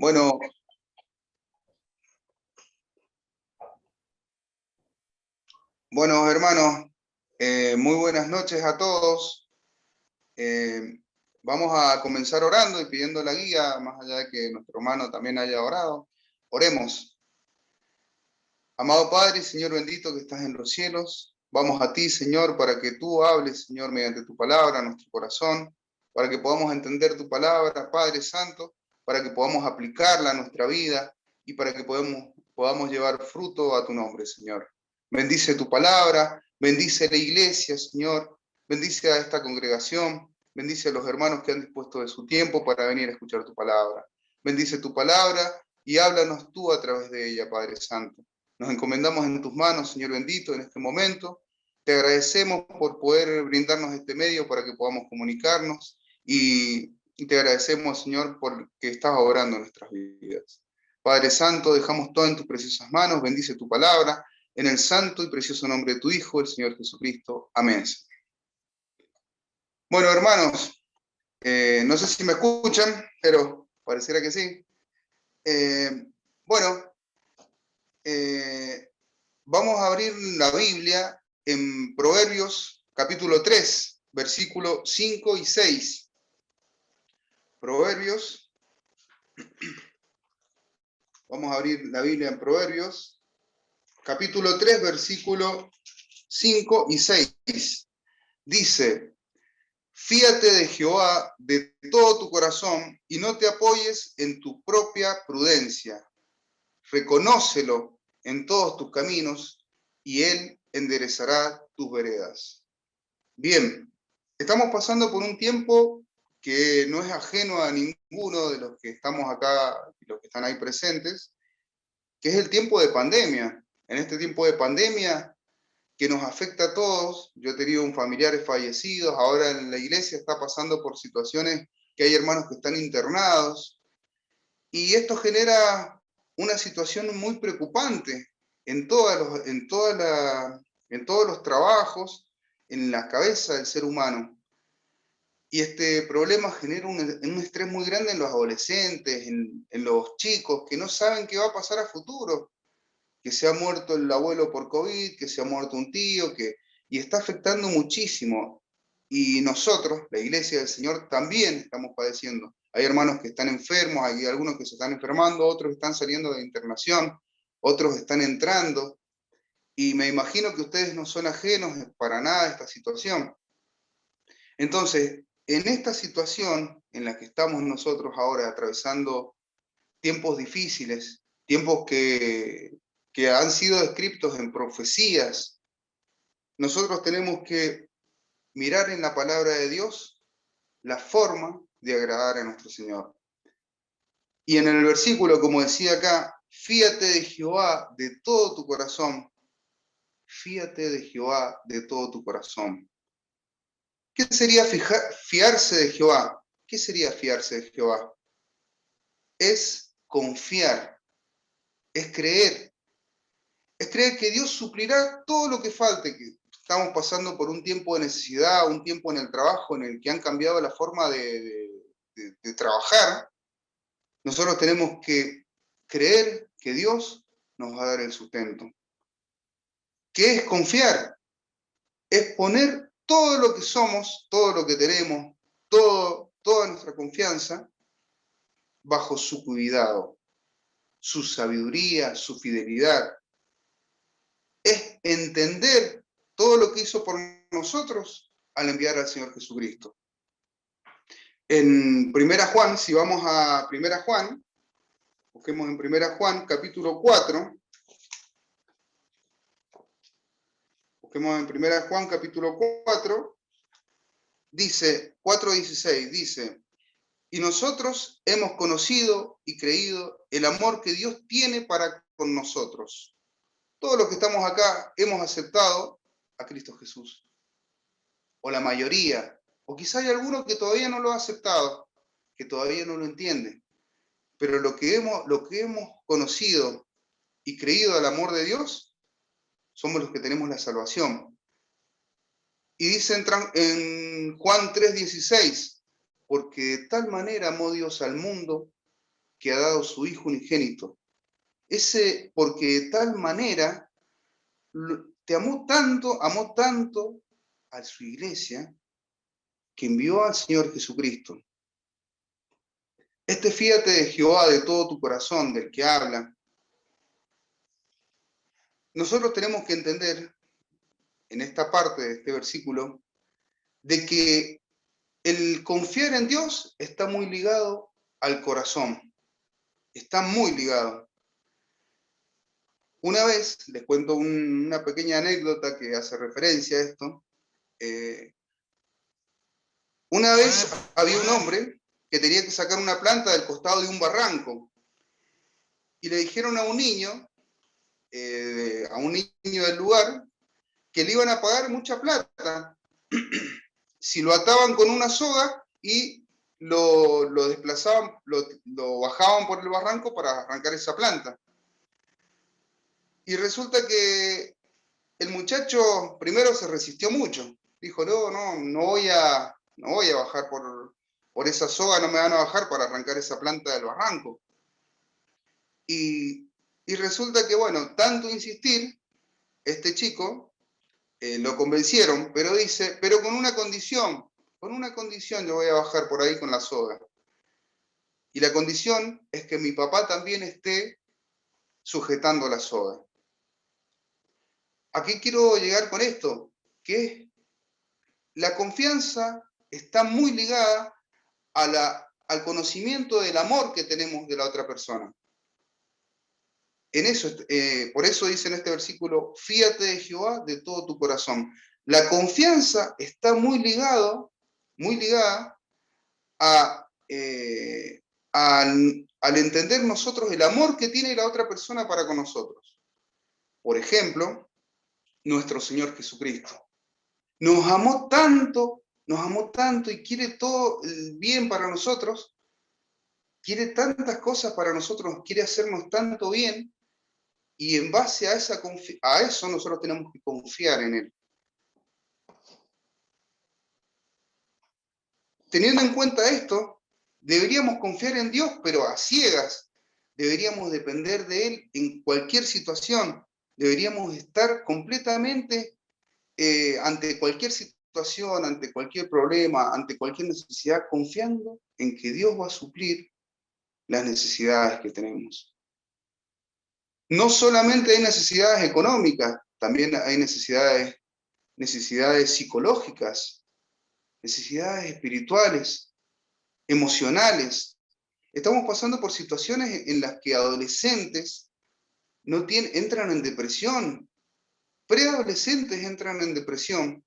Bueno, hermanos, muy buenas noches a todos. Vamos a comenzar orando y pidiendo la guía, más allá de que nuestro hermano también haya orado. Oremos. Amado Padre, Señor bendito que estás en los cielos, vamos a ti, Señor, para que tú hables, Señor, mediante tu palabra a nuestro corazón, para que podamos entender tu palabra, Padre Santo, para que podamos aplicarla a nuestra vida y para que podamos llevar fruto a tu nombre, Señor. Bendice tu palabra, bendice la iglesia, Señor, bendice a esta congregación, bendice a los hermanos que han dispuesto de su tiempo para venir a escuchar tu palabra. Bendice tu palabra y háblanos tú a través de ella, Padre Santo. Nos encomendamos en tus manos, Señor bendito, en este momento. Te agradecemos por poder brindarnos este medio para que podamos comunicarnos y te agradecemos, Señor, por que estás obrando en nuestras vidas. Padre Santo, dejamos todo en tus preciosas manos, bendice tu palabra, en el santo y precioso nombre de tu Hijo, el Señor Jesucristo. Amén. Bueno, hermanos, no sé si me escuchan, pero pareciera que sí. Vamos a abrir la Biblia en Proverbios capítulo 3, versículos 5 y 6. Proverbios. Vamos a abrir la Biblia en Proverbios capítulo 3, versículos 5 y 6. Dice: fíate de Jehová de todo tu corazón y no te apoyes en tu propia prudencia. Reconócelo en todos tus caminos y él enderezará tus veredas. Bien, estamos pasando por un tiempo que no es ajeno a ninguno de los que estamos acá y los que están ahí presentes, que es el tiempo de pandemia. En este tiempo de pandemia que nos afecta a todos, yo he tenido familiares fallecidos, ahora en la iglesia está pasando por situaciones que hay hermanos que están internados, y esto genera una situación muy preocupante en todos los trabajos, en la cabeza del ser humano. Y este problema genera un estrés muy grande en los adolescentes, en los chicos, que no saben qué va a pasar a futuro, que se ha muerto el abuelo por COVID, que se ha muerto un tío, y está afectando muchísimo. Y nosotros, la Iglesia del Señor, también estamos padeciendo. Hay hermanos que están enfermos, hay algunos que se están enfermando, otros están saliendo de internación, otros están entrando. Y me imagino que ustedes no son ajenos para nada a esta situación. Entonces, en esta situación en la que estamos nosotros ahora atravesando tiempos difíciles, tiempos que han sido descritos en profecías, nosotros tenemos que mirar en la palabra de Dios la forma de agradar a nuestro Señor. Y en el versículo, como decía acá, fíate de Jehová de todo tu corazón, fíate de Jehová de todo tu corazón. ¿Qué sería fiarse de Jehová? ¿Qué sería fiarse de Jehová? Es confiar, es creer que Dios suplirá todo lo que falte, que estamos pasando por un tiempo de necesidad, un tiempo en el trabajo en el que han cambiado la forma de trabajar. Nosotros tenemos que creer que Dios nos va a dar el sustento. ¿Qué es confiar? Es poner todo lo que somos, todo lo que tenemos, toda nuestra confianza bajo su cuidado, su sabiduría, su fidelidad. Es entender todo lo que hizo por nosotros al enviar al Señor Jesucristo. En Primera Juan, si vamos a Primera Juan, busquemos en Primera Juan, capítulo 4. Busquemos en Primera Juan, capítulo 4. Dice, 4:16, dice: y nosotros hemos conocido y creído el amor que Dios tiene para con nosotros. Todos los que estamos acá hemos aceptado a Cristo Jesús. O la mayoría. O quizá hay alguno que todavía no lo ha aceptado, que todavía no lo entiende. Pero lo que hemos conocido y creído al amor de Dios, somos los que tenemos la salvación. Y dice en Juan 3:16, porque de tal manera amó Dios al mundo, que ha dado su Hijo unigénito. Ese, porque de tal manera te amó tanto a su iglesia, que envió al Señor Jesucristo. Fíate de Jehová de todo tu corazón, del que habla. Nosotros tenemos que entender, en esta parte de este versículo, de que el confiar en Dios está muy ligado al corazón. Está muy ligado. Una vez, les cuento una pequeña anécdota que hace referencia a esto. Una vez había un hombre que tenía que sacar una planta del costado de un barranco. Y le dijeron a un niño del lugar, que le iban a pagar mucha plata si lo ataban con una soga y lo desplazaban, lo bajaban por el barranco para arrancar esa planta. Y resulta que el muchacho primero se resistió mucho. Dijo, no voy a bajar por esa soga, no me van a bajar para arrancar esa planta del barranco. Y resulta que, bueno, tanto insistir, este chico lo convencieron, pero dice, pero con una condición yo voy a bajar por ahí con la soga. Y la condición es que mi papá también esté sujetando la soga. ¿A qué quiero llegar con esto? Que la confianza está muy ligada al conocimiento del amor que tenemos de la otra persona. Por eso dice en este versículo, fíate de Jehová de todo tu corazón. La confianza está muy ligada al entender nosotros el amor que tiene la otra persona para con nosotros. Por ejemplo, nuestro Señor Jesucristo. Nos amó tanto y quiere todo el bien para nosotros, quiere tantas cosas para nosotros, quiere hacernos tanto bien, y en base a eso nosotros tenemos que confiar en Él. Teniendo en cuenta esto, deberíamos confiar en Dios, pero a ciegas. Deberíamos depender de Él en cualquier situación. Deberíamos estar completamente ante cualquier situación, ante cualquier problema, ante cualquier necesidad, confiando en que Dios va a suplir las necesidades que tenemos. No solamente hay necesidades económicas, también hay necesidades psicológicas, necesidades espirituales, emocionales. Estamos pasando por situaciones en las que adolescentes entran en depresión, preadolescentes entran en depresión,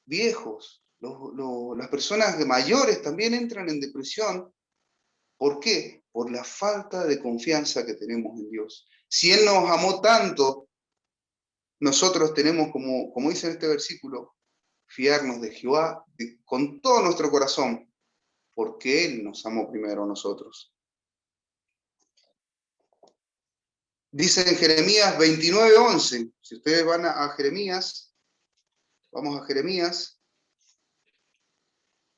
viejos, las personas mayores también entran en depresión. ¿Por qué? Por la falta de confianza que tenemos en Dios. Si Él nos amó tanto, nosotros tenemos, como dice en este versículo, fiarnos de Jehová con todo nuestro corazón, porque Él nos amó primero a nosotros. Dice en Jeremías 29:11, si ustedes van a Jeremías, vamos a Jeremías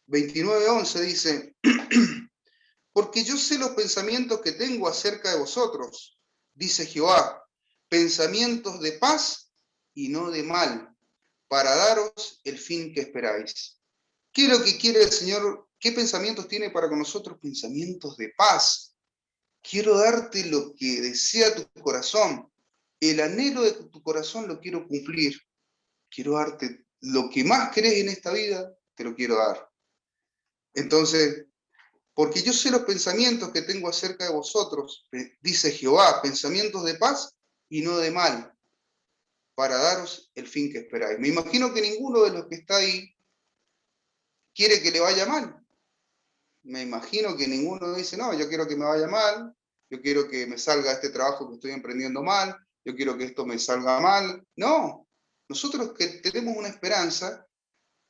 29:11, dice, porque yo sé los pensamientos que tengo acerca de vosotros, dice Jehová, pensamientos de paz y no de mal, para daros el fin que esperáis. ¿Qué es lo que quiere el Señor? ¿Qué pensamientos tiene para con nosotros? Pensamientos de paz. Quiero darte lo que desea tu corazón. El anhelo de tu corazón lo quiero cumplir. Quiero darte lo que más querés en esta vida, te lo quiero dar. Entonces, porque yo sé los pensamientos que tengo acerca de vosotros, dice Jehová, pensamientos de paz y no de mal, para daros el fin que esperáis. Me imagino que ninguno de los que está ahí quiere que le vaya mal. Me imagino que ninguno dice, no, yo quiero que me vaya mal, yo quiero que me salga este trabajo que estoy emprendiendo mal, yo quiero que esto me salga mal. No, nosotros que tenemos una esperanza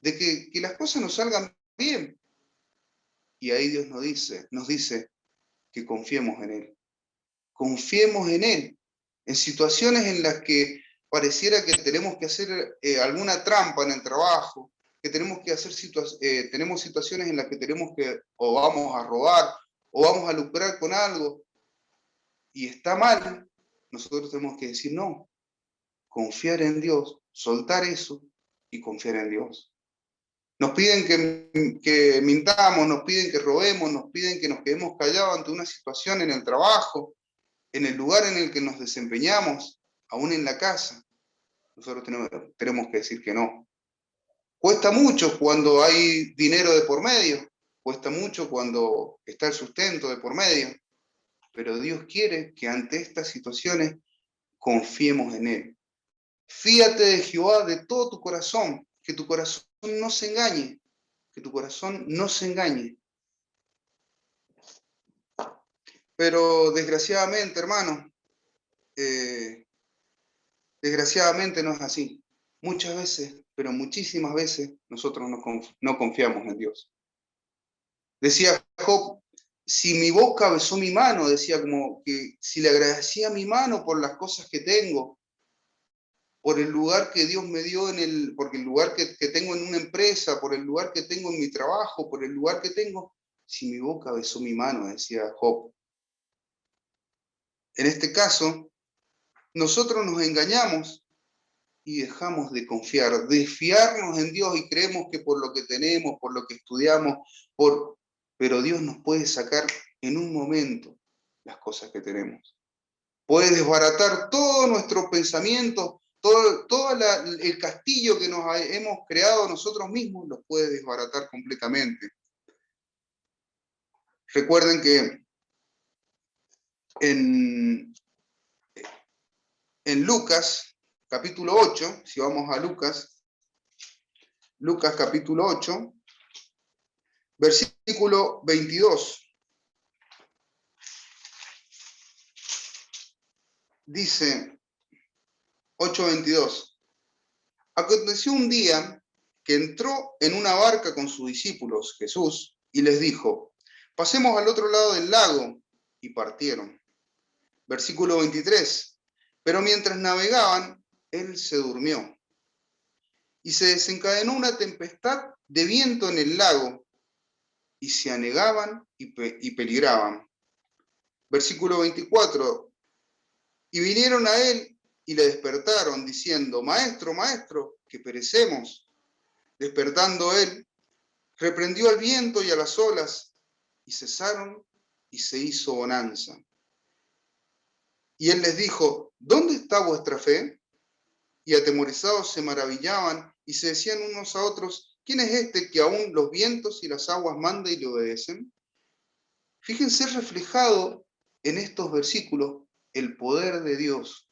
de que las cosas nos salgan bien. Y ahí Dios nos dice que confiemos en Él. Confiemos en Él. En situaciones en las que pareciera que tenemos que hacer alguna trampa en el trabajo, que tenemos que hacer tenemos situaciones en las que tenemos que, o vamos a robar, o vamos a lucrar con algo y está mal, nosotros tenemos que decir no, confiar en Dios, soltar eso y confiar en Dios. Nos piden que mintamos, nos piden que robemos, nos piden que nos quedemos callados ante una situación en el trabajo, en el lugar en el que nos desempeñamos, aún en la casa. Nosotros tenemos que decir que no. Cuesta mucho cuando hay dinero de por medio, cuesta mucho cuando está el sustento de por medio, pero Dios quiere que ante estas situaciones confiemos en Él. Fíate de Jehová de todo tu corazón, que tu corazón no se engañe, que tu corazón no se engañe. Pero desgraciadamente, hermano, desgraciadamente no es así. Muchas veces, pero muchísimas veces, nosotros no confiamos en Dios. Decía Job, si mi boca besó mi mano, decía como que si le agradecía mi mano por las cosas que tengo, por el lugar que Dios me dio porque el lugar que tengo en una empresa, por el lugar que tengo en mi trabajo, por el lugar que tengo, si mi boca besó mi mano, decía Job. En este caso, nosotros nos engañamos y dejamos de confiar, de fiarnos en Dios y creemos que por lo que tenemos, por lo que estudiamos, pero Dios nos puede sacar en un momento las cosas que tenemos. Puede desbaratar todos nuestros pensamientos, todo el castillo que nos hemos creado nosotros mismos, los puede desbaratar completamente. Recuerden que en Lucas, capítulo 8, si vamos a Lucas capítulo 8, versículo 22. Dice 8:22. Aconteció un día que entró en una barca con sus discípulos, Jesús, y les dijo, pasemos al otro lado del lago, y partieron. Versículo 23. Pero mientras navegaban, él se durmió. Y se desencadenó una tempestad de viento en el lago, y se anegaban y peligraban. Versículo 24. Y vinieron a él y le despertaron, diciendo, Maestro, Maestro, que perecemos. Despertando él, reprendió al viento y a las olas, y cesaron, y se hizo bonanza. Y él les dijo, ¿dónde está vuestra fe? Y atemorizados se maravillaban, y se decían unos a otros, ¿quién es este que aún los vientos y las aguas manda y le obedecen? Fíjense reflejado en estos versículos el poder de Dios.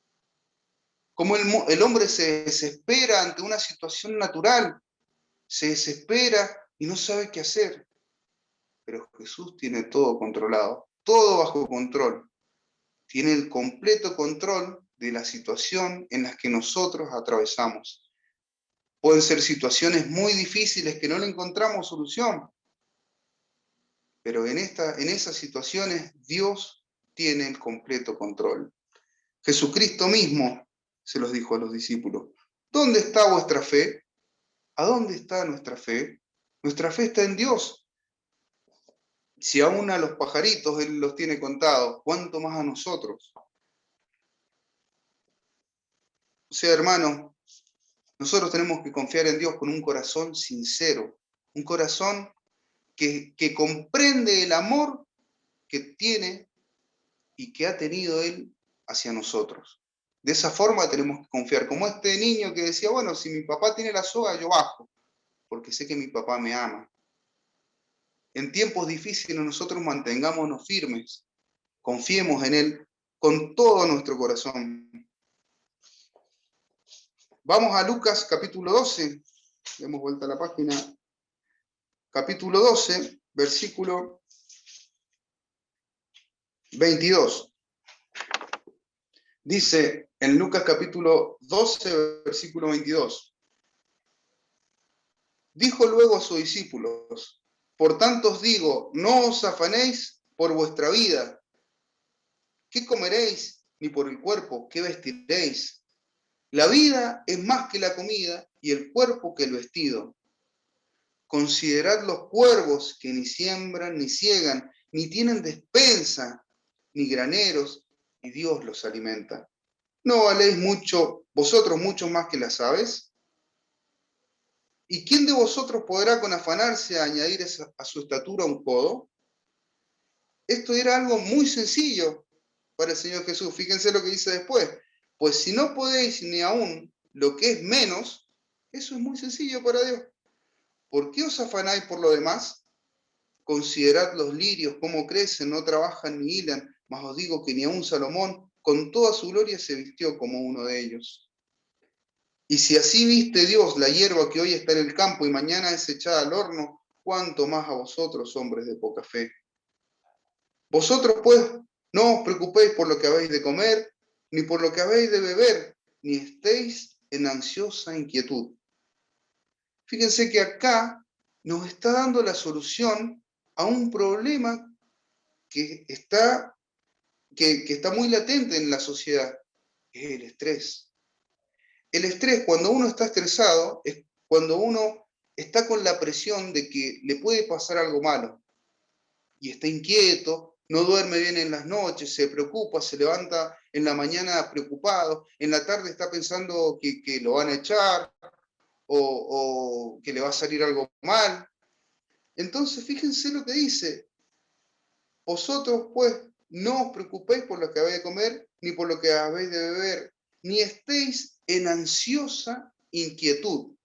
Como el hombre se desespera ante una situación natural, se desespera y no sabe qué hacer. Pero Jesús tiene todo controlado, todo bajo control. Tiene el completo control de la situación en la que nosotros atravesamos. Pueden ser situaciones muy difíciles que no le encontramos solución, pero en esas situaciones Dios tiene el completo control. Jesucristo mismo se los dijo a los discípulos, ¿dónde está vuestra fe? ¿A dónde está nuestra fe? Nuestra fe está en Dios. Si aún a los pajaritos Él los tiene contados, ¿cuánto más a nosotros? O sea, hermano, nosotros tenemos que confiar en Dios con un corazón sincero, un corazón que comprende el amor que tiene y que ha tenido Él hacia nosotros. De esa forma tenemos que confiar, como este niño que decía, bueno, si mi papá tiene la soga, yo bajo, porque sé que mi papá me ama. En tiempos difíciles nosotros mantengámonos firmes, confiemos en Él con todo nuestro corazón. Vamos a Lucas capítulo 12, demos vuelta a la página, capítulo 12, versículo 22. Dice en Lucas capítulo 12, versículo 22. Dijo luego a sus discípulos, por tanto os digo, no os afanéis por vuestra vida, ¿qué comeréis? Ni por el cuerpo, ¿qué vestiréis? La vida es más que la comida y el cuerpo que el vestido. Considerad los cuervos que ni siembran ni ciegan, ni tienen despensa, ni graneros, y Dios los alimenta. ¿No valéis mucho, vosotros mucho más que las aves? ¿Y quién de vosotros podrá con afanarse a añadir a su estatura un codo? Esto era algo muy sencillo para el Señor Jesús. Fíjense lo que dice después. Pues si no podéis ni aún lo que es menos, eso es muy sencillo para Dios. ¿Por qué os afanáis por lo demás? Considerad los lirios, cómo crecen, no trabajan ni hilan, mas os digo que ni aun Salomón, con toda su gloria, se vistió como uno de ellos. Y si así viste Dios la hierba que hoy está en el campo y mañana es echada al horno, ¿cuánto más a vosotros, hombres de poca fe? Vosotros, pues, no os preocupéis por lo que habéis de comer, ni por lo que habéis de beber, ni estéis en ansiosa inquietud. Fíjense que acá nos está dando la solución a un problema que está, que está muy latente en la sociedad, que es el estrés. El estrés, cuando uno está estresado, es cuando uno está con la presión de que le puede pasar algo malo y está inquieto, no duerme bien en las noches, se preocupa, se levanta en la mañana preocupado, en la tarde está pensando que lo van a echar o que le va a salir algo mal. Entonces, fíjense lo que dice, vosotros pues no os preocupéis por lo que habéis de comer, ni por lo que habéis de beber, ni estéis en ansiosa inquietud,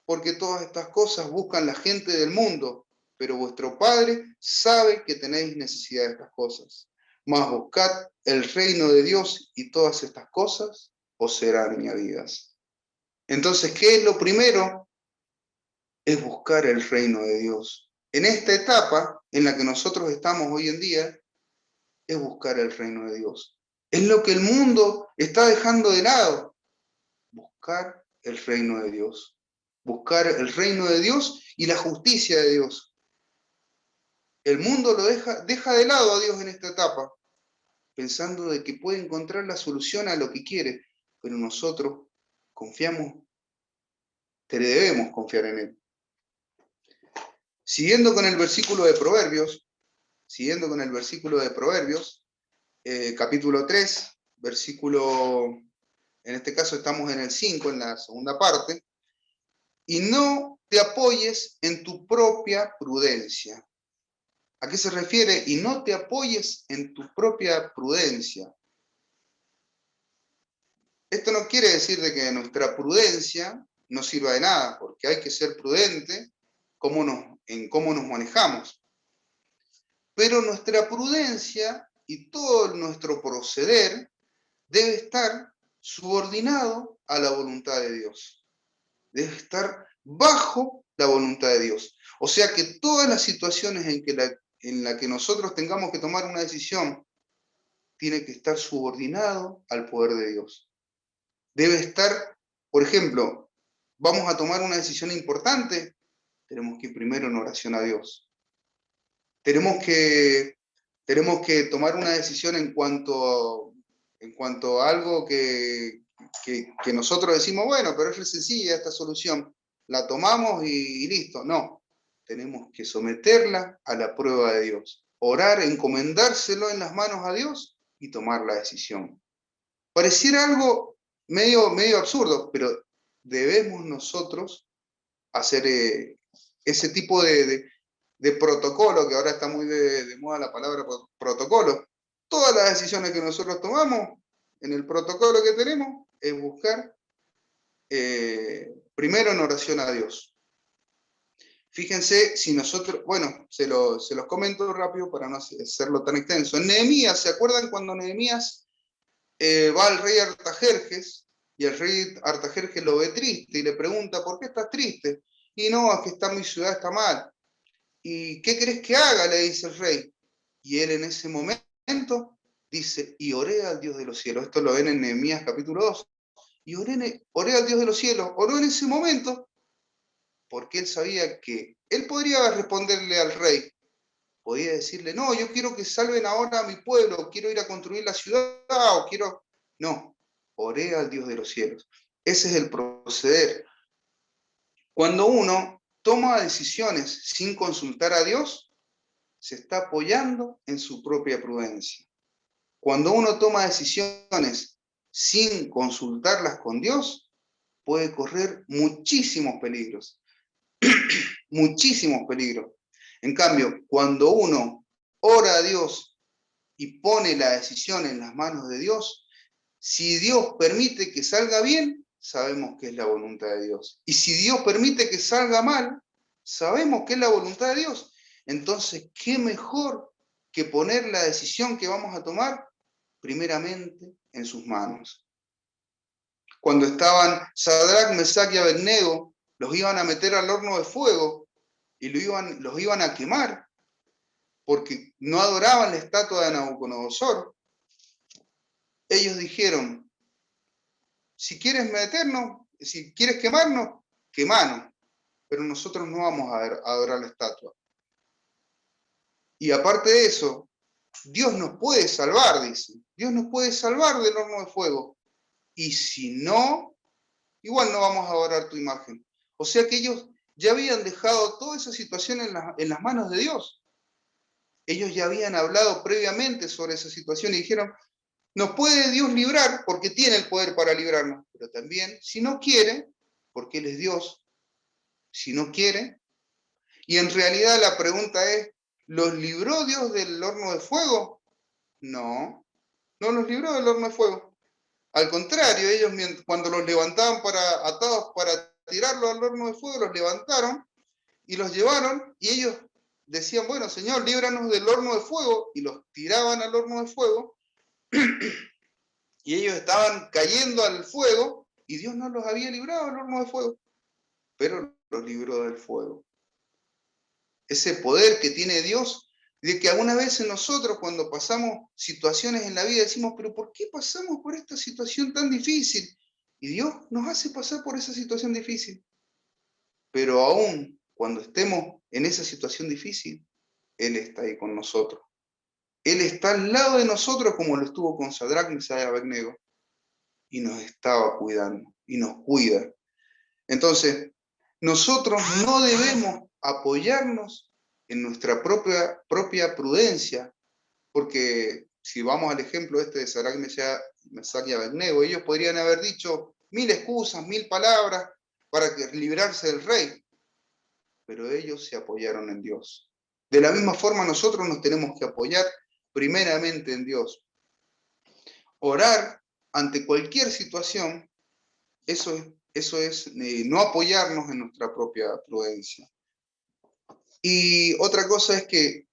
porque todas estas cosas buscan la gente del mundo, pero vuestro Padre sabe que tenéis necesidad de estas cosas. Mas buscad el reino de Dios y todas estas cosas os serán añadidas. Entonces, ¿qué es lo primero? Es buscar el reino de Dios. En esta etapa en la que nosotros estamos hoy en día, es buscar el reino de Dios. Es lo que el mundo está dejando de lado. Buscar el reino de Dios. Buscar el reino de Dios y la justicia de Dios. El mundo lo deja de lado a Dios en esta etapa, pensando de que puede encontrar la solución a lo que quiere, pero nosotros confiamos, debemos confiar en Él. Siguiendo con el versículo de Proverbios, capítulo 3, versículo, en este caso estamos en el 5, en la segunda parte, y no te apoyes en tu propia prudencia. ¿A qué se refiere? Y no te apoyes en tu propia prudencia. Esto no quiere decir de que nuestra prudencia no sirva de nada, porque hay que ser prudente en cómo nos manejamos. Pero nuestra prudencia y todo nuestro proceder debe estar subordinado a la voluntad de Dios. Debe estar bajo la voluntad de Dios. O sea que todas las situaciones en la que nosotros tengamos que tomar una decisión, tiene que estar subordinado al poder de Dios. Debe estar, por ejemplo, vamos a tomar una decisión importante, tenemos que ir primero en oración a Dios. Tenemos que tomar una decisión en cuanto a algo que nosotros decimos, bueno, pero es sencilla esta solución, la tomamos y listo. No, tenemos que someterla a la prueba de Dios, orar, encomendárselo en las manos a Dios y tomar la decisión. Pareciera algo medio absurdo, pero debemos nosotros hacer ese tipo de protocolo, que ahora está muy de moda la palabra protocolo. Todas las decisiones que nosotros tomamos en el protocolo que tenemos es buscar primero en oración a Dios. Fíjense si nosotros, bueno, se los comento rápido para no hacerlo tan extenso. En Nehemías, ¿se acuerdan cuando Nehemías va al rey Artajerjes y el rey Artajerjes lo ve triste y le pregunta, ¿por qué estás triste? Y no, es que mi ciudad está mal. ¿Y qué querés que haga? Le dice el rey. Y él en ese momento dice, y oré al Dios de los cielos. Esto lo ven en Nehemías capítulo 2. Y oré al Dios de los cielos. Oró en ese momento porque él sabía que él podría responderle al rey. Podía decirle, no, yo quiero que salven ahora a mi pueblo, quiero ir a construir la ciudad, o quiero... No, oré al Dios de los cielos. Ese es el proceder. Cuando uno toma decisiones sin consultar a Dios, se está apoyando en su propia prudencia. Cuando uno toma decisiones sin consultarlas con Dios, puede correr muchísimos peligros, muchísimos peligros. En cambio, cuando uno ora a Dios y pone la decisión en las manos de Dios, si Dios permite que salga bien, sabemos que es la voluntad de Dios. Y si Dios permite que salga mal, sabemos que es la voluntad de Dios. Entonces, ¿qué mejor que poner la decisión que vamos a tomar primeramente en sus manos? Cuando estaban Sadrach, Mesach y Abednego, los iban a meter al horno de fuego y los iban a quemar porque no adoraban la estatua de Nabucodonosor. Ellos dijeron, si quieres meternos, si quieres quemarnos, quemanos, pero nosotros no vamos a adorar la estatua. Y aparte de eso, Dios nos puede salvar, dice. Dios nos puede salvar del horno de fuego. Y si no, igual no vamos a adorar tu imagen. O sea que ellos ya habían dejado toda esa situación en las manos de Dios. Ellos ya habían hablado previamente sobre esa situación y dijeron, nos puede Dios librar porque tiene el poder para librarnos, pero también, si no quiere, porque Él es Dios, si no quiere, y en realidad la pregunta es, ¿los libró Dios del horno de fuego? No, no los libró del horno de fuego. Al contrario, ellos cuando los levantaban atados para tirarlos al horno de fuego, los levantaron y los llevaron y ellos decían, bueno, Señor, líbranos del horno de fuego, y los tiraban al horno de fuego y ellos estaban cayendo al fuego y Dios no los había librado del horno de fuego, pero los libró del fuego. Ese poder que tiene Dios, de que algunas veces nosotros cuando pasamos situaciones en la vida decimos, pero ¿por qué pasamos por esta situación tan difícil? Y Dios nos hace pasar por esa situación difícil. Pero aún cuando estemos en esa situación difícil, Él está ahí con nosotros. Él está al lado de nosotros como lo estuvo con Sadrach, Mesach y Abednego. Y nos estaba cuidando, y nos cuida. Entonces, nosotros no debemos apoyarnos en nuestra propia prudencia, porque si vamos al ejemplo este de Sadrach, Mesach y Abednego, ellos podrían haber dicho 1000 excusas, 1000 palabras para librarse del rey, pero ellos se apoyaron en Dios. De la misma forma nosotros nos tenemos que apoyar primeramente en Dios. Orar ante cualquier situación, eso es no apoyarnos en nuestra propia prudencia. Y otra cosa es que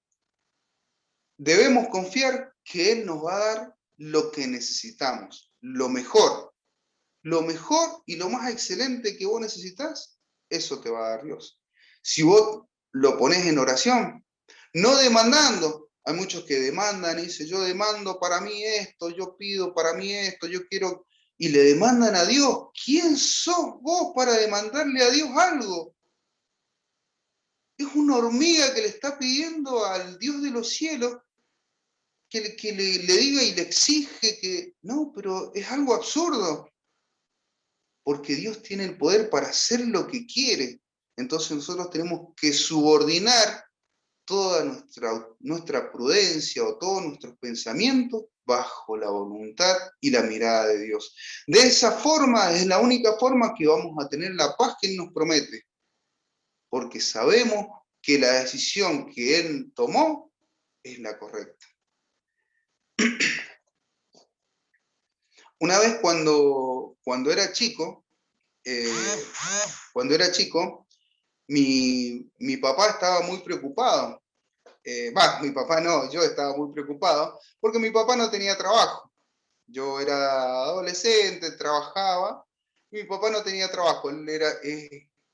debemos confiar que Él nos va a dar lo que necesitamos, lo mejor y lo más excelente que vos necesitas, eso te va a dar Dios. Si vos lo ponés en oración, no demandando, hay muchos que demandan y dicen, yo demando para mí esto, yo pido para mí esto, yo quiero, y le demandan a Dios. ¿Quién sos vos para demandarle a Dios algo? Es una hormiga que le está pidiendo al Dios de los cielos que le diga y le exige que... No, pero es algo absurdo. Porque Dios tiene el poder para hacer lo que quiere. Entonces nosotros tenemos que subordinar toda nuestra prudencia o todos nuestros pensamientos bajo la voluntad y la mirada de Dios. De esa forma es la única forma que vamos a tener la paz que Él nos promete. Porque sabemos que la decisión que Él tomó es la correcta. Una vez cuando era chico, mi papá estaba muy preocupado. Mi papá no, yo estaba muy preocupado porque mi papá no tenía trabajo. Yo era adolescente, trabajaba, y mi papá no tenía trabajo, él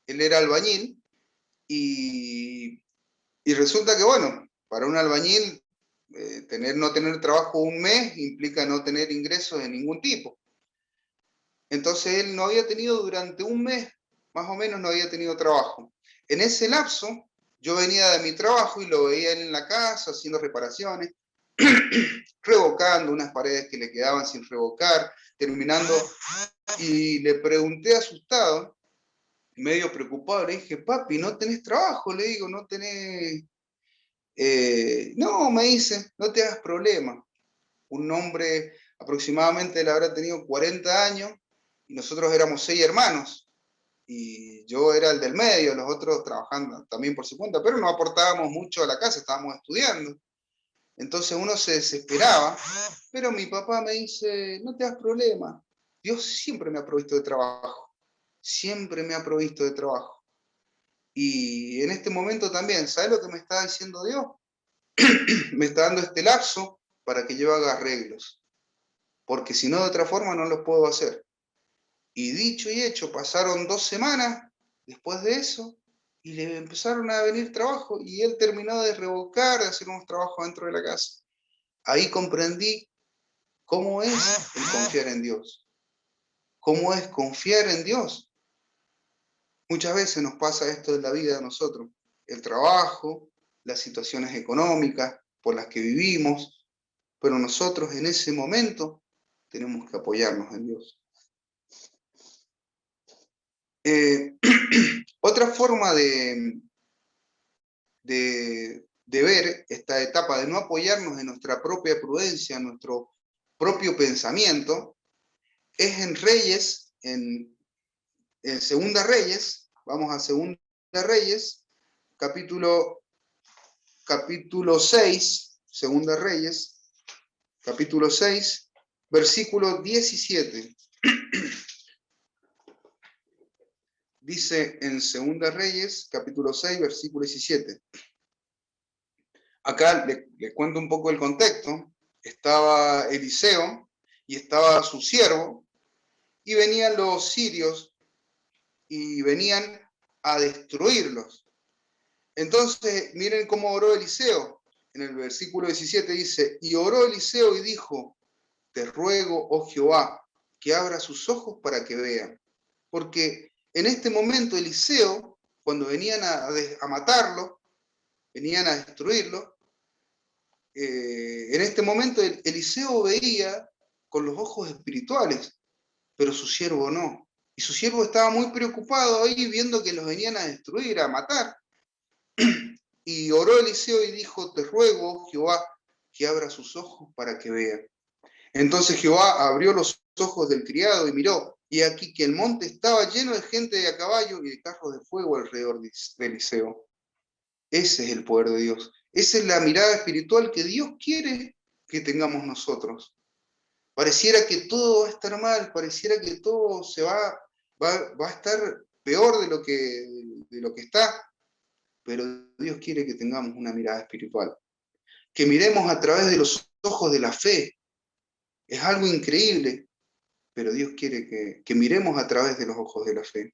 era albañil y resulta que, bueno, para un albañil no tener trabajo un mes implica no tener ingresos de ningún tipo. Entonces él no había tenido durante un mes, más o menos no había tenido trabajo. En ese lapso, yo venía de mi trabajo y lo veía él en la casa haciendo reparaciones, revocando unas paredes que le quedaban sin revocar, terminando, y le pregunté asustado, medio preocupado, le dije, papi, ¿no tenés trabajo? Le digo, ¿no tenés No, me dice, no te hagas problema. Un hombre aproximadamente él habrá tenido 40 años y nosotros éramos 6 hermanos. Y yo era el del medio, los otros trabajando también por su cuenta, pero no aportábamos mucho a la casa, estábamos estudiando. Entonces uno se desesperaba, pero mi papá me dice, no te hagas problema, Dios siempre me ha provisto de trabajo, siempre me ha provisto de trabajo. Y en este momento también, ¿sabes lo que me está diciendo Dios? Me está dando este lapso para que yo haga arreglos, porque si no de otra forma no los puedo hacer. Y dicho y hecho, pasaron 2 semanas después de eso y le empezaron a venir trabajo y él terminó de revocar, de hacer unos trabajos dentro de la casa. Ahí comprendí cómo es el confiar en Dios, cómo es confiar en Dios. Muchas veces nos pasa esto en la vida de nosotros, el trabajo, las situaciones económicas por las que vivimos, pero nosotros en ese momento tenemos que apoyarnos en Dios. Otra forma de ver esta etapa de no apoyarnos en nuestra propia prudencia, en nuestro propio pensamiento, es en Reyes, en Segunda Reyes, vamos a Segunda Reyes, capítulo 6, Segunda Reyes, capítulo 6, versículo 17. Dice en Segunda Reyes, capítulo 6, versículo 17. Acá le cuento un poco el contexto. Estaba Eliseo y estaba su siervo, y venían los sirios y venían a destruirlos. Entonces, miren cómo oró Eliseo. En el versículo 17 dice, y oró Eliseo y dijo, te ruego, oh Jehová, que abra sus ojos para que vean. Porque en este momento Eliseo, cuando venían a matarlo, venían a destruirlo, en este momento Eliseo veía con los ojos espirituales, pero su siervo no. Y su siervo estaba muy preocupado ahí viendo que los venían a destruir, a matar. Y oró Eliseo y dijo, te ruego, Jehová, que abra sus ojos para que vea. Entonces Jehová abrió los ojos del criado y miró, y aquí que el monte estaba lleno de gente de a caballo y de carros de fuego alrededor de Eliseo. Ese es el poder de Dios. Esa es la mirada espiritual que Dios quiere que tengamos nosotros. Pareciera que todo va a estar mal, pareciera que todo va a estar peor de lo que está, pero Dios quiere que tengamos una mirada espiritual, que miremos a través de los ojos de la fe. Es algo increíble, pero Dios quiere que miremos a través de los ojos de la fe.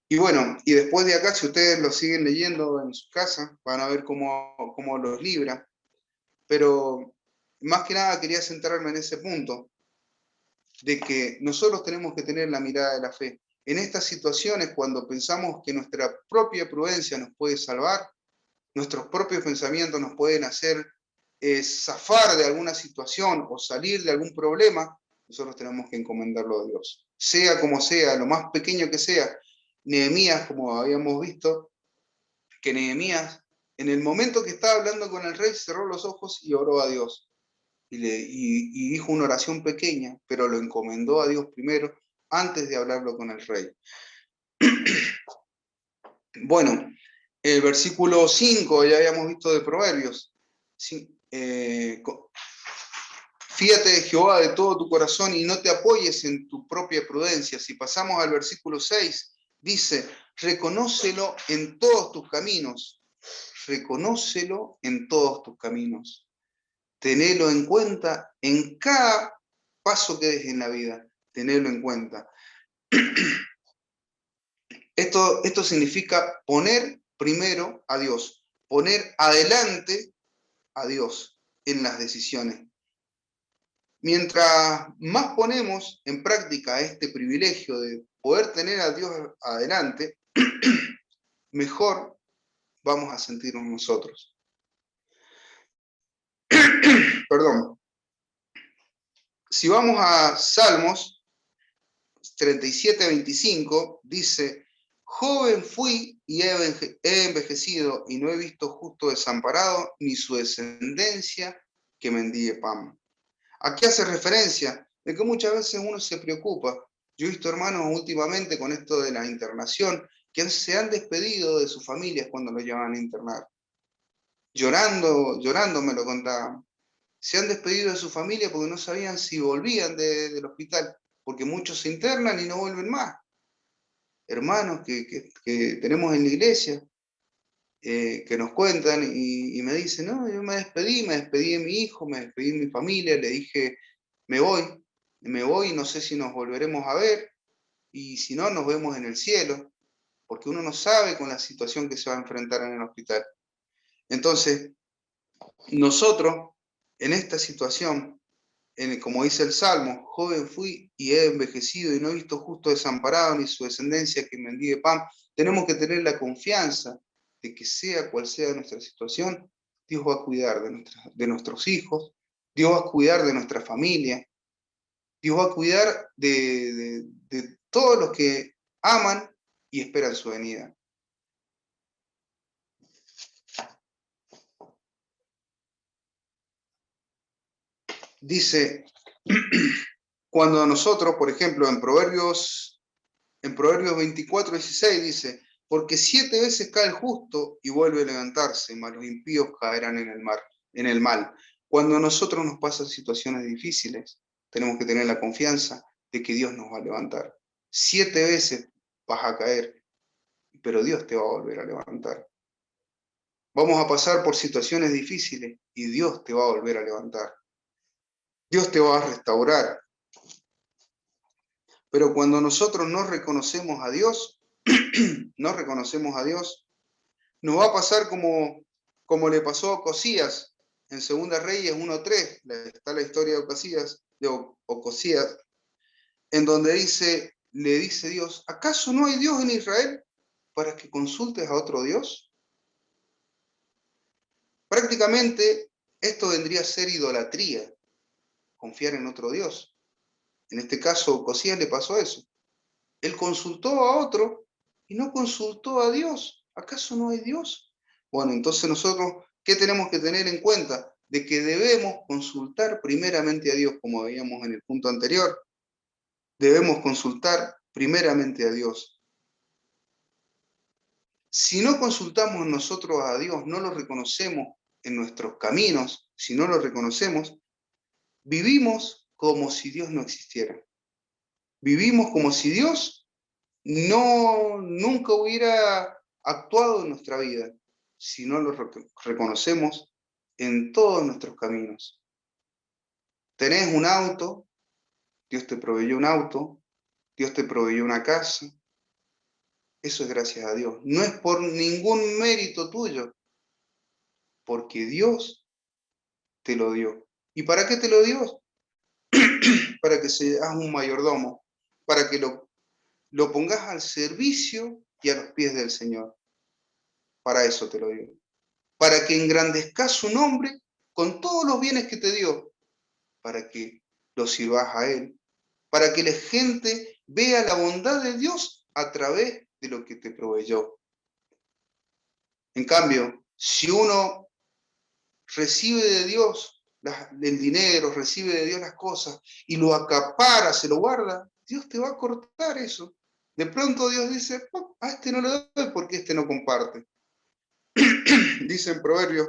Y bueno, y después de acá, si ustedes lo siguen leyendo en su casa, van a ver cómo los libra, pero más que nada quería centrarme en ese punto, de que nosotros tenemos que tener la mirada de la fe. En estas situaciones, cuando pensamos que nuestra propia prudencia nos puede salvar, nuestros propios pensamientos nos pueden hacer zafar de alguna situación o salir de algún problema, nosotros tenemos que encomendarlo a Dios. Sea como sea, lo más pequeño que sea. Nehemías, como habíamos visto, que Nehemías, en el momento que estaba hablando con el rey, cerró los ojos y oró a Dios. Y dijo una oración pequeña, pero lo encomendó a Dios primero antes de hablarlo con el rey. Bueno, el versículo 5, ya habíamos visto de Proverbios. Fíate de Jehová de todo tu corazón y no te apoyes en tu propia prudencia. Si pasamos al versículo 6, dice, reconócelo en todos tus caminos. Reconócelo en todos tus caminos. Tenelo en cuenta en cada paso que des en la vida. Tenelo en cuenta. Esto significa poner primero a Dios, poner adelante a Dios en las decisiones. Mientras más ponemos en práctica este privilegio de poder tener a Dios adelante, mejor vamos a sentirnos nosotros. Perdón. Si vamos a Salmos 37:25, dice, Joven fui y he envejecido y no he visto justo desamparado ni su descendencia que mendigue pan. Aquí hace referencia de que muchas veces uno se preocupa. Yo he visto hermanos últimamente con esto de la internación que se han despedido de sus familias cuando los llevan a internar. Llorando, llorando me lo contaban. Se han despedido de su familia porque no sabían si volvían del hospital, porque muchos se internan y no vuelven más. Hermanos que tenemos en la iglesia, que nos cuentan y me dicen, no, yo me despedí de mi hijo, me despedí de mi familia, le dije, me voy, no sé si nos volveremos a ver, y si no, nos vemos en el cielo, porque uno no sabe con la situación que se va a enfrentar en el hospital. Entonces, nosotros, en esta situación, como dice el Salmo, joven fui y he envejecido y no he visto justo desamparado ni su descendencia que mendigue pan, tenemos que tener la confianza de que sea cual sea nuestra situación, Dios va a cuidar de nuestros hijos, Dios va a cuidar de nuestra familia, Dios va a cuidar de todos los que aman y esperan su venida. Dice, cuando nosotros, por ejemplo, en Proverbios 24:16 dice, porque 7 veces cae el justo y vuelve a levantarse, mas los impíos caerán en el mal. Cuando a nosotros nos pasan situaciones difíciles, tenemos que tener la confianza de que Dios nos va a levantar. 7 veces vas a caer, pero Dios te va a volver a levantar. Vamos a pasar por situaciones difíciles y Dios te va a volver a levantar. Dios te va a restaurar. Pero cuando nosotros no reconocemos a Dios, nos va a pasar como le pasó a Ocosías en Segunda Reyes 1:3, está la historia de Ocosías, en donde le dice Dios, ¿acaso no hay Dios en Israel para que consultes a otro Dios? Prácticamente esto vendría a ser idolatría, confiar en otro Dios. En este caso, a Ocosías le pasó eso. Él consultó a otro y no consultó a Dios. ¿Acaso no hay Dios? Bueno, entonces nosotros, ¿qué tenemos que tener en cuenta? De que debemos consultar primeramente a Dios, como veíamos en el punto anterior. Debemos consultar primeramente a Dios. Si no consultamos nosotros a Dios, no lo reconocemos en nuestros caminos, si no lo reconocemos, vivimos como si Dios no existiera. Vivimos como si Dios nunca hubiera actuado en nuestra vida si no lo reconocemos en todos nuestros caminos. Tenés un auto, Dios te proveyó un auto, Dios te proveyó una casa, eso es gracias a Dios. No es por ningún mérito tuyo, porque Dios te lo dio. ¿Y para qué te lo dio? Para que seas un mayordomo, para que lo pongas al servicio y a los pies del Señor. Para eso te lo dio. Para que engrandezcas su nombre con todos los bienes que te dio, para que lo sirvas a Él, para que la gente vea la bondad de Dios a través de lo que te proveyó. En cambio, si uno recibe de Dios el dinero, recibe de Dios las cosas y lo acapara, se lo guarda, Dios te va a cortar eso. De pronto Dios dice, a este no le doy porque este no comparte. Dice en Proverbios,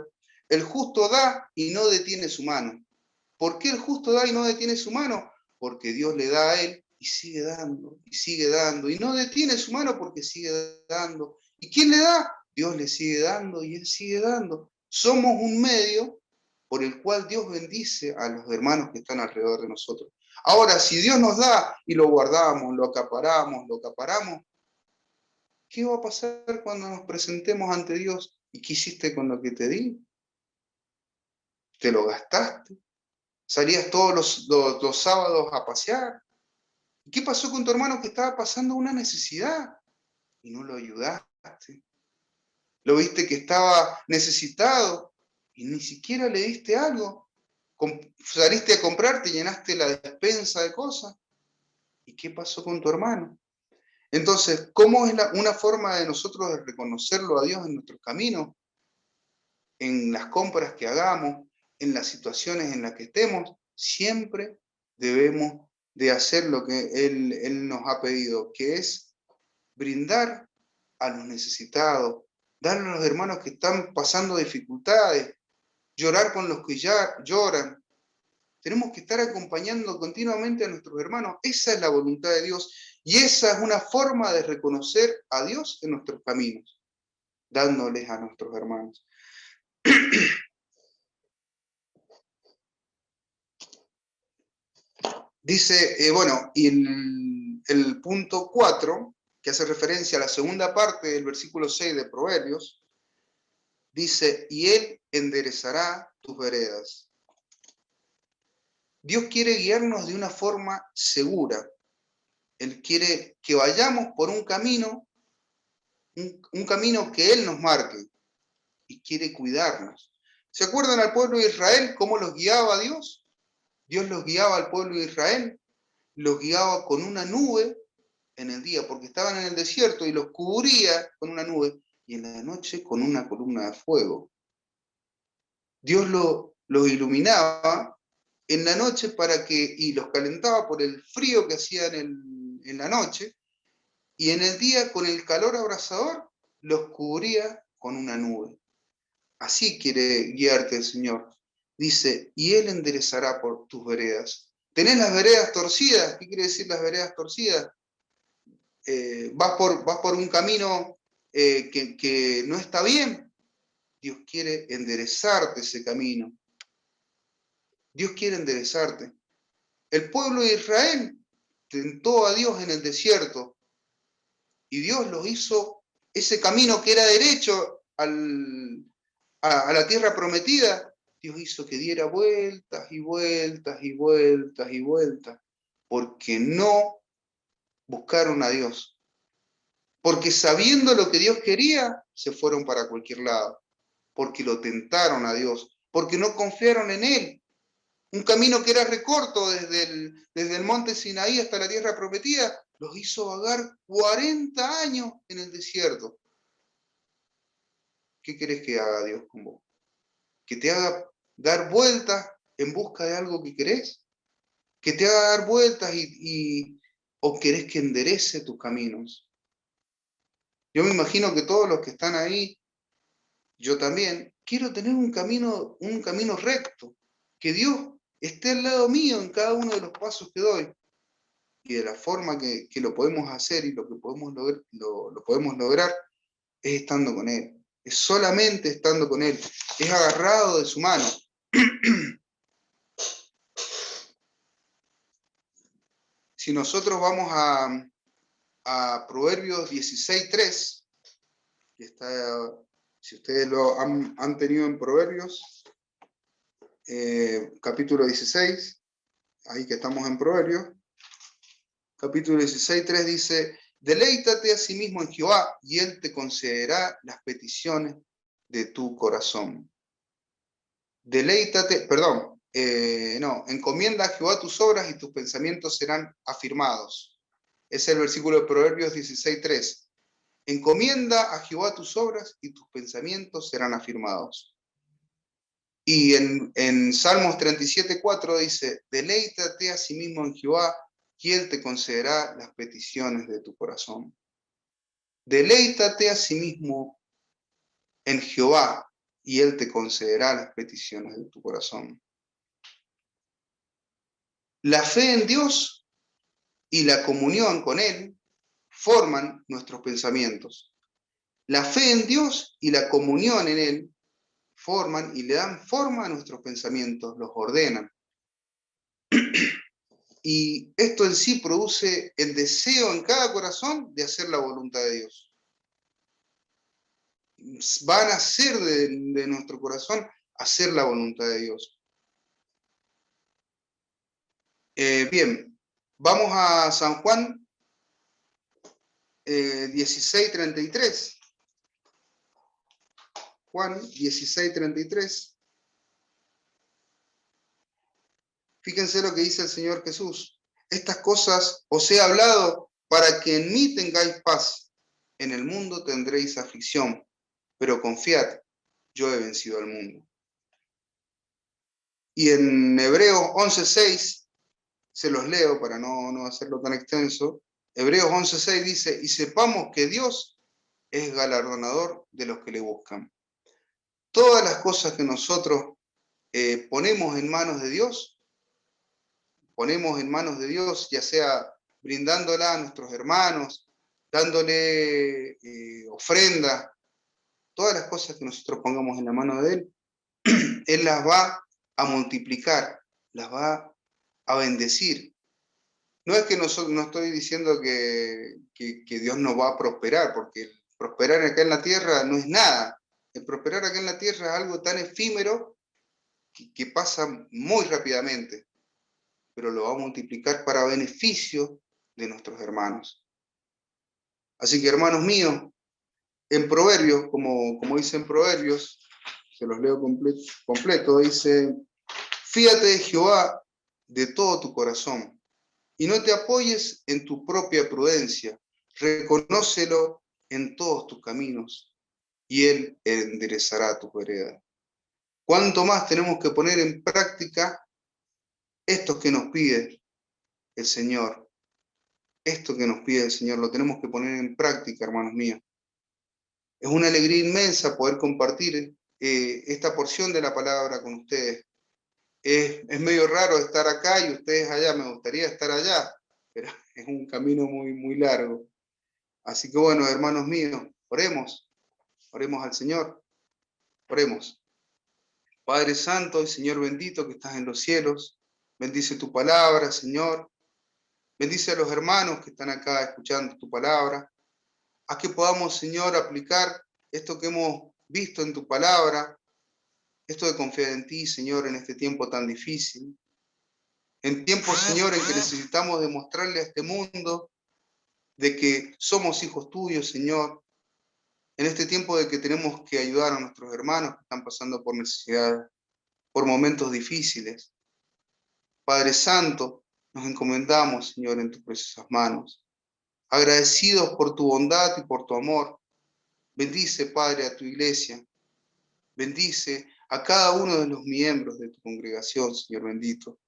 el justo da y no detiene su mano. ¿Por qué el justo da y no detiene su mano? Porque Dios le da a él y sigue dando, y sigue dando, y no detiene su mano porque sigue dando. ¿Y quién le da? Dios le sigue dando y él sigue dando. Somos un medio por el cual Dios bendice a los hermanos que están alrededor de nosotros. Ahora, si Dios nos da y lo guardamos, lo acaparamos, ¿qué va a pasar cuando nos presentemos ante Dios? ¿Y qué hiciste con lo que te di? ¿Te lo gastaste? ¿Salías todos los sábados a pasear? ¿Y qué pasó con tu hermano que estaba pasando una necesidad? Y no lo ayudaste. Lo viste que estaba necesitado y ni siquiera le diste algo. Saliste a comprar, te llenaste la despensa de cosas. ¿Y qué pasó con tu hermano? Entonces, ¿cómo es una forma de nosotros de reconocerlo a Dios en nuestros caminos, en las compras que hagamos, en las situaciones en las que estemos? Siempre debemos de hacer lo que Él nos ha pedido, que es brindar a los necesitados, darle a los hermanos que están pasando dificultades, llorar con los que ya lloran. Tenemos que estar acompañando continuamente a nuestros hermanos. Esa es la voluntad de Dios y esa es una forma de reconocer a Dios en nuestros caminos, dándoles a nuestros hermanos. Dice, bueno, y el punto 4, que hace referencia a la segunda parte del versículo 6 de Proverbios, dice, y Él enderezará tus veredas. Dios quiere guiarnos de una forma segura. Él quiere que vayamos por un camino que Él nos marque y quiere cuidarnos. ¿Se acuerdan al pueblo de Israel cómo los guiaba Dios? Dios los guiaba al pueblo de Israel, los guiaba con una nube en el día, porque estaban en el desierto y los cubría con una nube, y en la noche con una columna de fuego. Dios los iluminaba en la noche y los calentaba por el frío que hacía en la noche, y en el día con el calor abrasador los cubría con una nube. Así quiere guiarte el Señor. Dice, y Él enderezará por tus veredas. ¿Tenés las veredas torcidas? ¿Qué quiere decir las veredas torcidas? Vas por un camino que no está bien. Dios quiere enderezarte ese camino. Dios quiere enderezarte. El pueblo de Israel tentó a Dios en el desierto y Dios los hizo ese camino que era derecho a la tierra prometida. Dios hizo que diera vueltas y vueltas y vueltas y vueltas, porque no buscaron a Dios. Porque sabiendo lo que Dios quería, se fueron para cualquier lado. Porque lo tentaron a Dios. Porque no confiaron en Él. Un camino que era recorto desde el monte Sinaí hasta la tierra prometida, los hizo vagar 40 años en el desierto. ¿Qué querés que haga Dios con vos? ¿Que te haga dar vueltas en busca de algo que querés? ¿Que te haga dar vueltas o querés que enderece tus caminos? Yo me imagino que todos los que están ahí, yo también, quiero tener un camino recto, que Dios esté al lado mío en cada uno de los pasos que doy. Y de la forma que lo podemos hacer y lo que podemos lo podemos lograr es estando con Él. Es solamente estando con Él. Es agarrado de su mano. Si nosotros vamos a Proverbios 16:3, que está, si ustedes lo han tenido en Proverbios, capítulo 16, ahí que estamos en Proverbios, capítulo 16:3 dice, deleítate a sí mismo en Jehová y Él te concederá las peticiones de tu corazón. Deleítate, perdón, no, encomienda a Jehová tus obras y tus pensamientos serán afirmados. Es el versículo de Proverbios 16:3. Encomienda a Jehová tus obras y tus pensamientos serán afirmados. Y en Salmos 37:4 dice, deleítate a sí mismo en Jehová y Él te concederá las peticiones de tu corazón. Deleítate a sí mismo en Jehová y Él te concederá las peticiones de tu corazón. La fe en Dios y la comunión con Él forman nuestros pensamientos. La fe en Dios y la comunión en Él forman y le dan forma a nuestros pensamientos, los ordenan. Y esto en sí produce el deseo en cada corazón de hacer la voluntad de Dios. Van a hacer de nuestro corazón hacer la voluntad de Dios. Bien, vamos a San Juan 16:33. Juan 16:33. Fíjense lo que dice el Señor Jesús. Estas cosas os he hablado para que en mí tengáis paz. En el mundo tendréis aflicción, pero confiad, yo he vencido al mundo. Y en Hebreos 11:6, se los leo para no hacerlo tan extenso. Hebreos 11:6 dice, y sepamos que Dios es galardonador de los que le buscan. Todas las cosas que nosotros ponemos en manos de Dios, ya sea brindándola a nuestros hermanos, dándole ofrenda, todas las cosas que nosotros pongamos en la mano de Él, Él las va a multiplicar, las va a bendecir. No es que no estoy diciendo que Dios nos va a prosperar, porque el prosperar acá en la tierra no es nada. El prosperar acá en la tierra es algo tan efímero que pasa muy rápidamente, pero lo va a multiplicar para beneficio de nuestros hermanos. Así que, hermanos míos, en Proverbios, como dice en Proverbios, se los leo completo, dice, fíate de Jehová de todo tu corazón y no te apoyes en tu propia prudencia, reconócelo en todos tus caminos y Él enderezará tus veredas. ¿Cuánto más tenemos que poner en práctica esto que nos pide el Señor? Esto que nos pide el Señor lo tenemos que poner en práctica, hermanos míos. Es una alegría inmensa poder compartir esta porción de la palabra con ustedes. Es medio raro estar acá y ustedes allá. Me gustaría estar allá, pero es un camino muy largo. Así que bueno, hermanos míos, oremos al Señor, oremos. Padre Santo y Señor bendito que estás en los cielos, bendice tu palabra, Señor. Bendice a los hermanos que están acá escuchando tu palabra. Haz que podamos, Señor, aplicar esto que hemos visto en tu palabra, esto de confiar en ti, Señor, en este tiempo tan difícil. En tiempos, Señor, en que necesitamos demostrarle a este mundo de que somos hijos tuyos, Señor. En este tiempo de que tenemos que ayudar a nuestros hermanos que están pasando por necesidades, por momentos difíciles. Padre Santo, nos encomendamos, Señor, en tus preciosas manos. Agradecidos por tu bondad y por tu amor. Bendice, Padre, a tu iglesia. Bendice a cada uno de los miembros de tu congregación, Señor bendito.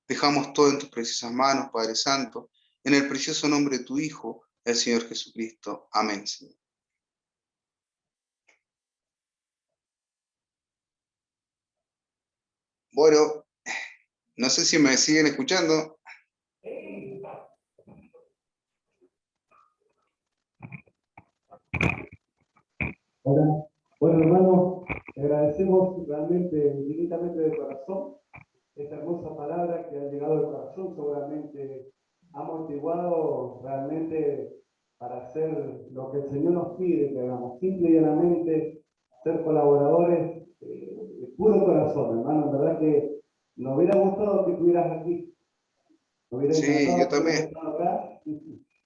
Dejamos todo en tus preciosas manos, Padre Santo, en el precioso nombre de tu Hijo, el Señor Jesucristo. Amén, Señor. Bueno, no sé si me siguen escuchando. Hola. Bueno, hermano, agradecemos realmente, infinitamente de corazón, esta hermosa palabra que ha llegado al corazón, seguramente ha motivado realmente para hacer lo que el Señor nos pide, que hagamos simple y llanamente, ser colaboradores de puro corazón, hermano. En verdad que nos hubiera gustado que estuvieras aquí, nos hubiera Sí, yo encantado que hubieras también. estado acá,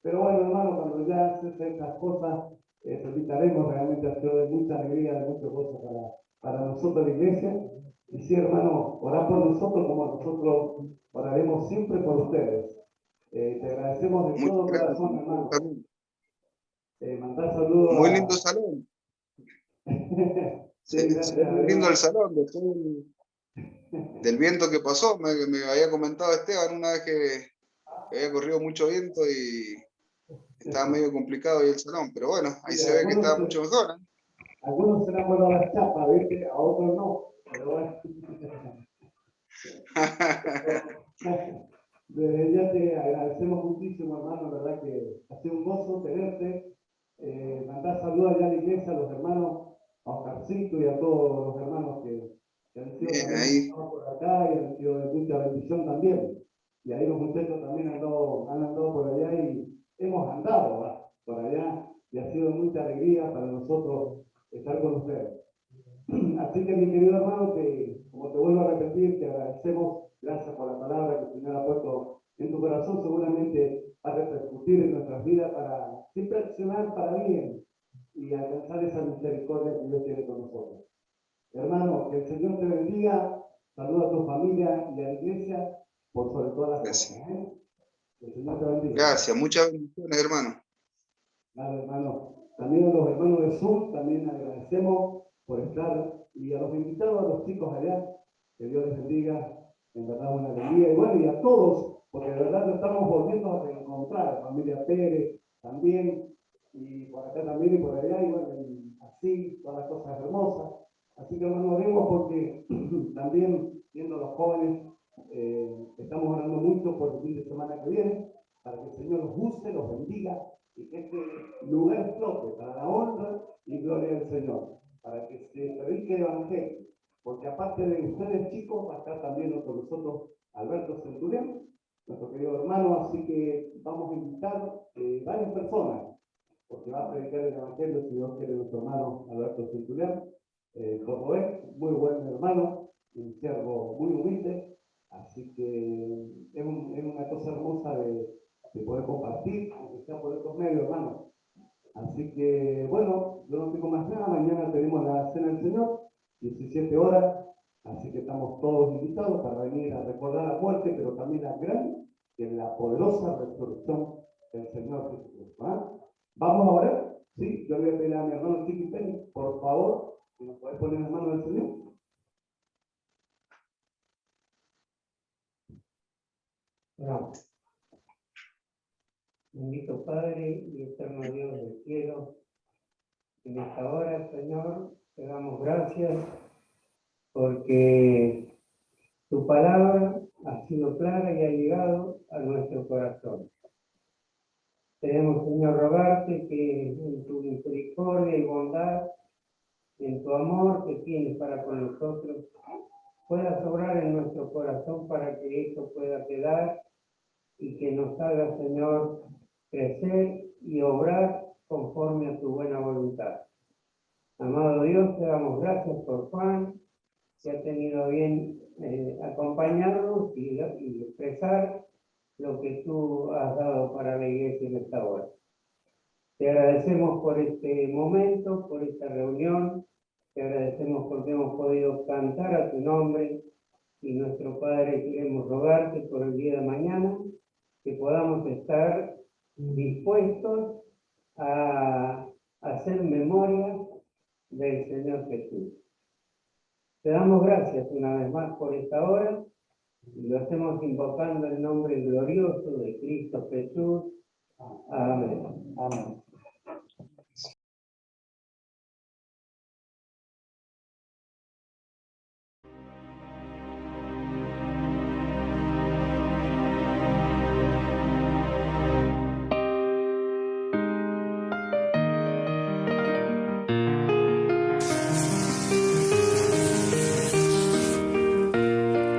pero bueno, hermano, cuando ya haces estas cosas, felicitaremos, realmente ha sido de mucha alegría, de mucho gozo para nosotros la iglesia. Y sí, hermano, orad por nosotros como nosotros oraremos siempre por ustedes. Te agradecemos de Muchas todo gracias. corazón, hermano. Mandar saludos Muy lindo a... salón. Sí, Se gracias ve a muy lindo el Dios. salón. Después del viento que pasó, me había comentado Esteban una vez que había corrido mucho viento y estaba medio complicado ahí el salón, pero bueno, ahí Sí, se ve que estaba mucho mejor, ¿eh? algunos se han acordado las chapas, ¿viste? A otros no. Pero bueno. Desde ya te agradecemos muchísimo, hermano, verdad que ha sido un gozo tenerte. Mandar saludos allá a la iglesia, a los hermanos, a Oscarcito y a todos los hermanos que han sido Bien, también ahí. pasados por acá y han sido de mucha bendición también. Y ahí los muchachos también han andado por allá y hemos andado, ¿verdad? Por allá y ha sido mucha alegría para nosotros estar con ustedes. Así que, mi querido hermano, como te vuelvo a repetir, te agradecemos, gracias por la palabra que el Señor ha puesto en tu corazón, seguramente va a repercutir en nuestras vidas para siempre accionar para bien y alcanzar esa misericordia que Dios tiene con nosotros. Hermano, que el Señor te bendiga, saluda a tu familia y a la iglesia por sobre todas las cosas. Gracias. El Señor te bendiga. Gracias, muchas bendiciones, hermano. Claro, hermano. También a los hermanos de Zoom, también agradecemos por estar, y a los invitados, a los chicos allá, que Dios les bendiga, en verdad una alegría, y bueno, y a todos, porque de verdad nos estamos volviendo a reencontrar, familia Pérez también, y por acá también y por allá, y bueno, y así, todas las cosas hermosas. Así que hermanos, vemos porque también, viendo los jóvenes, estamos orando mucho por el fin de semana que viene, para que el Señor los use, los bendiga, y que este lugar flote para la honra y gloria del Señor, para que se predique el Evangelio, porque aparte de ustedes chicos, va a estar también con nosotros Alberto Centurión, nuestro querido hermano, así que vamos a invitar varias personas, porque va a predicar el Evangelio, si Dios quiere, nuestro hermano Alberto Centurión, como es, muy buen hermano, un siervo muy humilde, así que es una cosa hermosa de poder compartir, aunque sea por estos medios, hermano. Así que, bueno, yo no tengo más nada. Mañana tenemos la Cena del Señor, 17 horas. Así que estamos todos invitados para venir a recordar la muerte, pero también la gran y la poderosa resurrección del Señor Jesucristo. ¿Ah? ¿Vamos a orar? Sí, yo voy a pedir a mi hermano Chiqui Penny, por favor, si nos puedes poner en las manos del Señor. No. Bendito Padre y eterno Dios del cielo, en esta hora, Señor, te damos gracias porque tu palabra ha sido clara y ha llegado a nuestro corazón. Queremos, Señor, rogarte que en tu misericordia y bondad, en tu amor que tienes para con nosotros, puedas obrar en nuestro corazón para que esto pueda quedar y que nos haga, Señor, crecer y obrar conforme a tu buena voluntad. Amado Dios, te damos gracias por Juan, que ha tenido bien acompañarnos y expresar lo que tú has dado para la iglesia en esta hora. Te agradecemos por este momento, por esta reunión, te agradecemos porque hemos podido cantar a tu nombre, y nuestro Padre, queremos rogarte por el día de mañana, que podamos estar dispuestos a hacer memoria del Señor Jesús. Te damos gracias una vez más por esta hora, y lo hacemos invocando el nombre glorioso de Cristo Jesús. Amén. Amén.